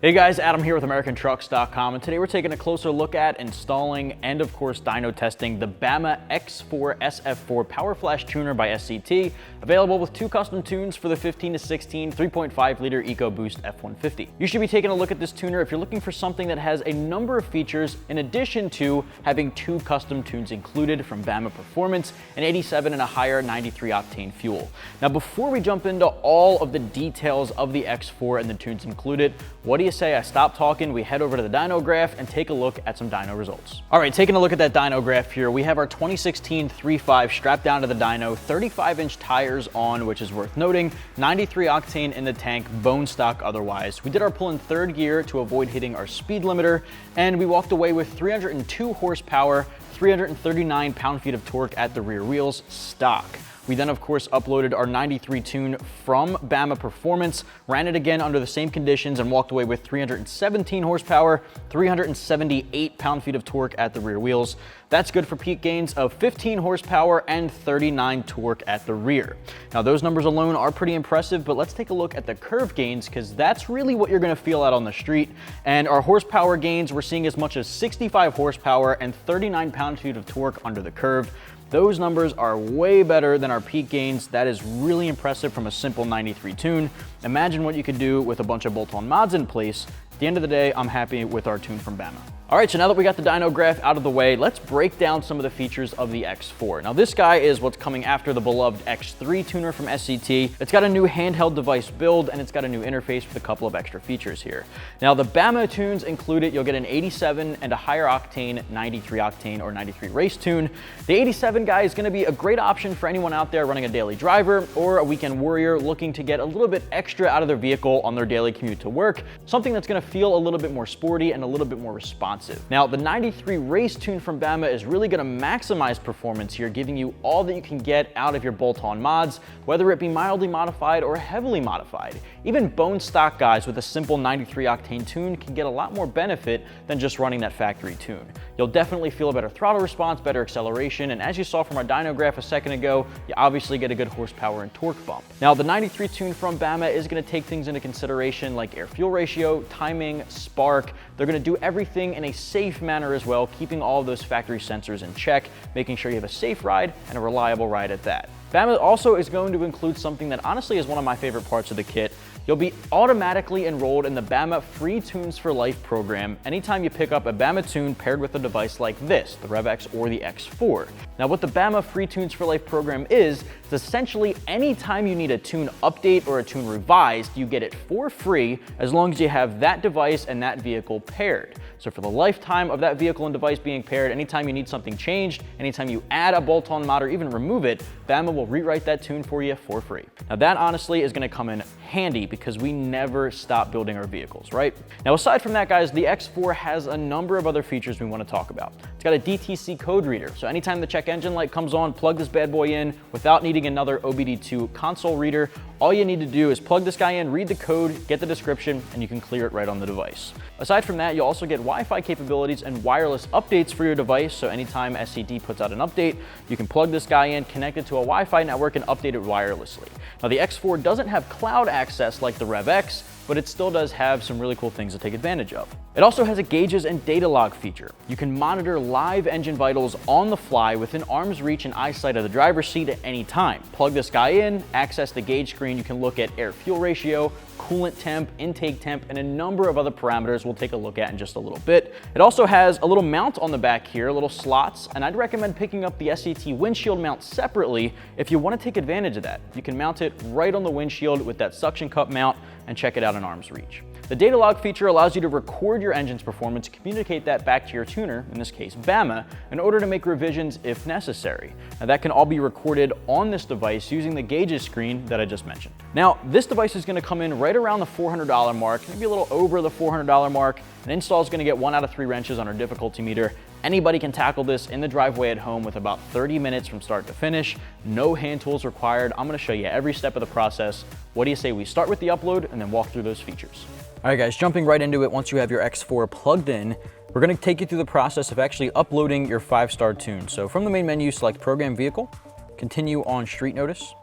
Hey guys, Adam here with AmericanTrucks.com, and today we're taking a closer look at installing and of course dyno testing the Bama X4 SF4 Power Flash Tuner by SCT, available with 2 custom tunes for the 15 to 16 3.5 liter EcoBoost F-150. You should be taking a look at this tuner if you're looking for something that has a number of features in addition to having 2 custom tunes included from Bama Performance, an 87 and a higher 93 octane fuel. Now before we jump into all of the details of the X4 and the tunes included, what do you say I stop talking, we head over to the Dyno Graph and take a look at some dyno results. All right, taking a look at that dyno graph here, we have our 2016 3.5 strapped down to the dyno, 35-inch tires on, which is worth noting, 93 octane in the tank, bone stock otherwise. We did our pull in 3rd gear to avoid hitting our speed limiter, and we walked away with 302 horsepower, 339 pound-feet of torque at the rear wheels, stock. We then, of course, uploaded our 93 tune from Bama Performance, ran it again under the same conditions, and walked away with 317 horsepower, 378 pound-feet of torque at the rear wheels. That's good for peak gains of 15 horsepower and 39 torque at the rear. Now, those numbers alone are pretty impressive, but let's take a look at the curve gains, because that's really what you're going to feel out on the street. And our horsepower gains, we're seeing as much as 65 horsepower and 39 pound-feet of torque under the curve. Those numbers are way better than our peak gains. That is really impressive from a simple 93 tune. Imagine what you could do with a bunch of bolt-on mods in place. At the end of the day, I'm happy with our tune from Bama. All right, so now that we got the dyno graph out of the way, let's break down some of the features of the X4. Now this guy is what's coming after the beloved X3 tuner from SCT. It's got a new handheld device build, and it's got a new interface with a couple of extra features here. Now the Bama tunes included, you'll get an 87 and a higher octane 93 octane or 93 race tune. The 87 guy is gonna be a great option for anyone out there running a daily driver or a weekend warrior looking to get a little bit extra out of their vehicle on their daily commute to work, something that's gonna feel a little bit more sporty and a little bit more responsive. Now, the 93 race tune from Bama is really gonna maximize performance here, giving you all that you can get out of your bolt-on mods, whether it be mildly modified or heavily modified. Even bone stock guys with a simple 93 octane tune can get a lot more benefit than just running that factory tune. You'll definitely feel a better throttle response, better acceleration, and as you saw from our dyno graph a second ago, you obviously get a good horsepower and torque bump. Now, the 93 tune from Bama is gonna take things into consideration like air-fuel ratio, timing, spark. They're gonna do everything in a safe manner as well, keeping all of those factory sensors in check, making sure you have a safe ride and a reliable ride at that. Bama also is going to include something that honestly is one of my favorite parts of the kit. You'll be automatically enrolled in the Bama Free Tunes for Life program anytime you pick up a Bama tune paired with a device like this, the RevX or the X4. Now, what the Bama Free Tunes for Life program is essentially anytime you need a tune update or a tune revised, you get it for free as long as you have that device and that vehicle paired. So for the lifetime of that vehicle and device being paired, anytime you need something changed, anytime you add a bolt-on mod or even remove it, Bama will rewrite that tune for you for free. Now that honestly is gonna come in handy because we never stop building our vehicles, right? Now aside from that, guys, the X4 has a number of other features we wanna talk about. It's got a DTC code reader, so anytime the check engine light comes on, plug this bad boy in without needing another OBD2 console reader. All you need to do is plug this guy in, read the code, get the description, and you can clear it right on the device. Aside from that, you'll also get Wi-Fi capabilities and wireless updates for your device, so anytime SCT puts out an update, you can plug this guy in, connect it to a Wi-Fi network, and update it wirelessly. Now the X4 doesn't have cloud access like the RevX, but it still does have some really cool things to take advantage of. It also has a gauges and data log feature. You can monitor live engine vitals on the fly within arm's reach and eyesight of the driver's seat at any time. Plug this guy in, access the gauge screen, you can look at air-fuel ratio, coolant temp, intake temp, and a number of other parameters we'll take a look at in just a little bit. It also has a little mount on the back here, little slots, and I'd recommend picking up the SCT windshield mount separately if you want to take advantage of that. You can mount it right on the windshield with that suction cup mount and check it out in arm's reach. The data log feature allows you to record your engine's performance, communicate that back to your tuner, in this case Bama, in order to make revisions if necessary. Now that can all be recorded on this device using the gauges screen that I just mentioned. Now this device is going to come in right around the $400 mark, maybe a little over the $400 mark. An install is going to get 1 out of 3 wrenches on our difficulty meter. Anybody can tackle this in the driveway at home with about 30 minutes from start to finish. No hand tools required. I'm going to show you every step of the process. What do you say we start with the upload and then walk through those features? All right, guys, jumping right into it. Once you have your X4 plugged in, we're going to take you through the process of actually uploading your 5-star tune. So from the main menu, select Program Vehicle, continue on Street Notice.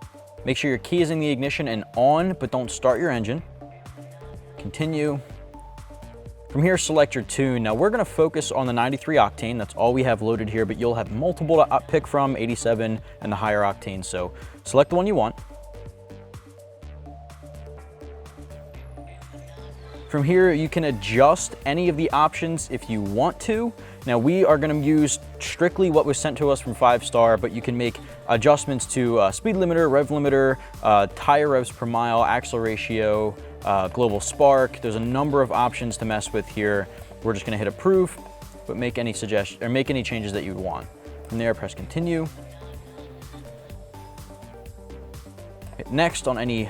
Make sure your key is in the ignition and on, but don't start your engine. Continue, From here, select your tune. Now we're gonna focus on the 93 octane. That's all we have loaded here, but you'll have multiple to pick from, 87 and the higher octane. So select the one you want. From here, you can adjust any of the options if you want to. Now we are gonna use strictly what was sent to us from 5-star, but you can make adjustments to speed limiter, rev limiter, tire revs per mile, axle ratio, global spark. There's a number of options to mess with here. We're just gonna hit approve, but make any suggestions or make any changes that you want. From there, press continue. Hit next on any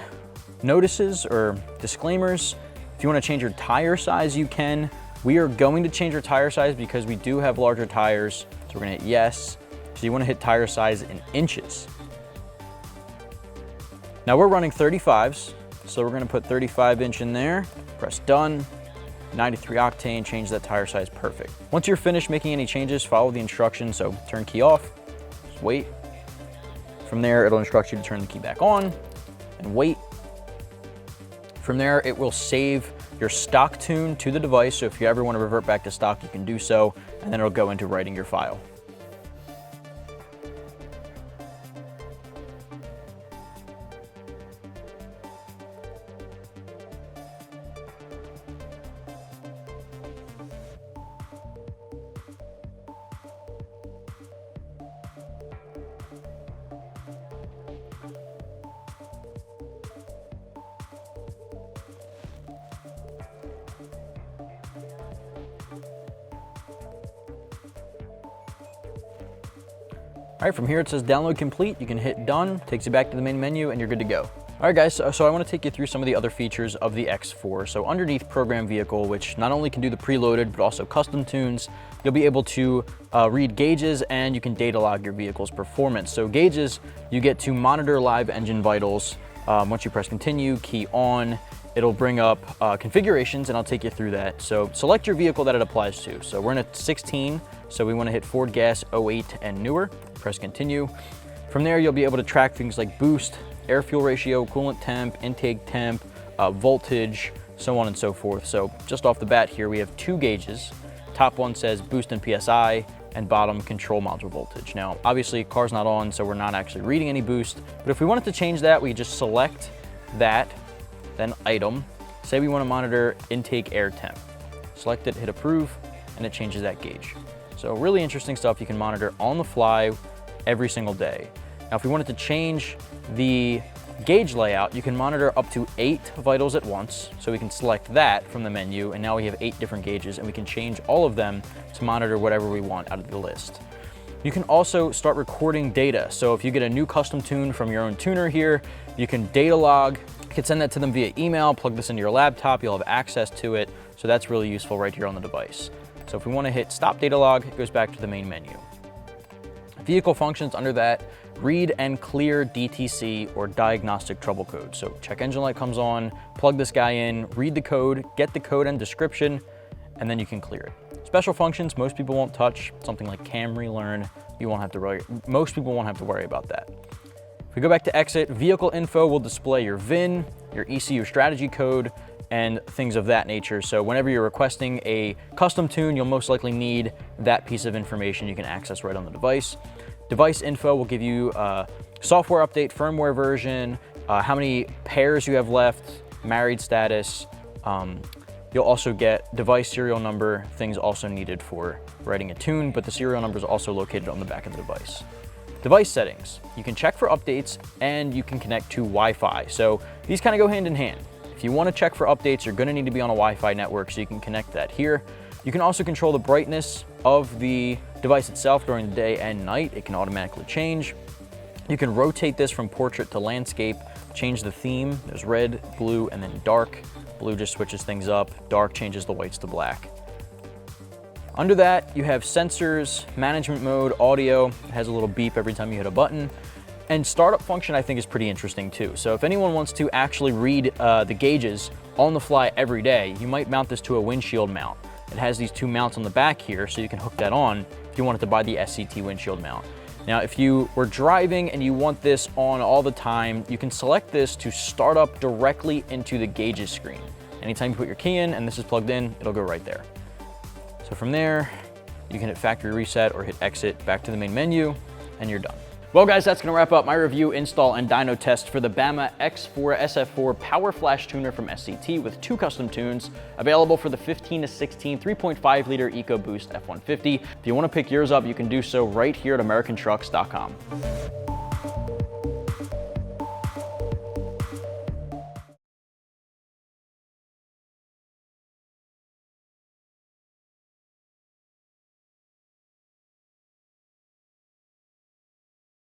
notices or disclaimers. If you want to change your tire size, you can. We are going to change our tire size because we do have larger tires. So we're gonna hit yes. So you want to hit tire size in inches. Now we're running 35s. So we're gonna put 35-inch in there, press done, 93 octane, change that tire size, perfect. Once you're finished making any changes, follow the instructions. So turn key off, just wait. From there, it'll instruct you to turn the key back on and wait. From there, it will save your stock tune to the device. So if you ever want to revert back to stock, you can do so, and then it'll go into writing your file. All right, from here it says download complete. You can hit done, takes you back to the main menu, and you're good to go. All right, guys, so I want to take you through some of the other features of the X4. So underneath program vehicle, which not only can do the preloaded, but also custom tunes, you'll be able to read gauges, and you can data log your vehicle's performance. So gauges, you get to monitor live engine vitals. Once you press continue, key on, it'll bring up configurations, and I'll take you through that. So select your vehicle that it applies to. So we're in a 16, so we want to hit Ford Gas 08 and newer. Press continue. From there, you'll be able to track things like boost, air fuel ratio, coolant temp, intake temp, voltage, so on and so forth. So just off the bat here, we have 2 gauges. Top one says boost and PSI, and bottom control module voltage. Now, obviously car's not on, so we're not actually reading any boost, but if we wanted to change that, we just select that, then item. Say we want to monitor intake air temp. Select it, hit approve, and it changes that gauge. So really interesting stuff you can monitor on the fly every single day. Now, if we wanted to change the gauge layout, you can monitor up to 8 vitals at once. So we can select that from the menu, and now we have 8 different gauges, and we can change all of them to monitor whatever we want out of the list. You can also start recording data. So if you get a new custom tune from your own tuner here, you can data log. You can send that to them via email, plug this into your laptop, you'll have access to it. So that's really useful right here on the device. So if we want to hit stop data log, it goes back to the main menu. Vehicle functions under that, read and clear DTC or diagnostic trouble code. So check engine light comes on, plug this guy in, read the code, get the code and description, and then you can clear it. Special functions, most people won't touch. Something like cam relearn, most people won't have to worry about that. If we go back to exit, vehicle info will display your VIN, your ECU strategy code, and things of that nature. So whenever you're requesting a custom tune, you'll most likely need that piece of information you can access right on the device. Device info will give you software update, firmware version, how many pairs you have left, married status. You'll also get device serial number, things also needed for writing a tune, but the serial number is also located on the back of the device. Device settings, you can check for updates and you can connect to Wi-Fi. So these kind of go hand in hand. If you want to check for updates, you're going to need to be on a Wi-Fi network, so you can connect that here. You can also control the brightness of the device itself during the day and night. It can automatically change. You can rotate this from portrait to landscape, change the theme. There's red, blue, and then dark. Blue just switches things up. Dark changes the whites to black. Under that, you have sensors, management mode, audio. It has a little beep every time you hit a button. And startup function, I think, is pretty interesting too. So if anyone wants to actually read the gauges on the fly every day, you might mount this to a windshield mount. It has these 2 mounts on the back here, so you can hook that on if you wanted to buy the SCT windshield mount. Now, if you were driving and you want this on all the time, you can select this to start up directly into the gauges screen. Anytime you put your key in and this is plugged in, it'll go right there. So from there, you can hit factory reset or hit exit back to the main menu, and you're done. Well guys, that's gonna wrap up my review, install, and dyno test for the Bama X4 SF4 Power Flash Tuner from SCT with 2 custom tunes, available for the 15 to 16 3.5 liter EcoBoost F-150. If you wanna pick yours up, you can do so right here at AmericanTrucks.com.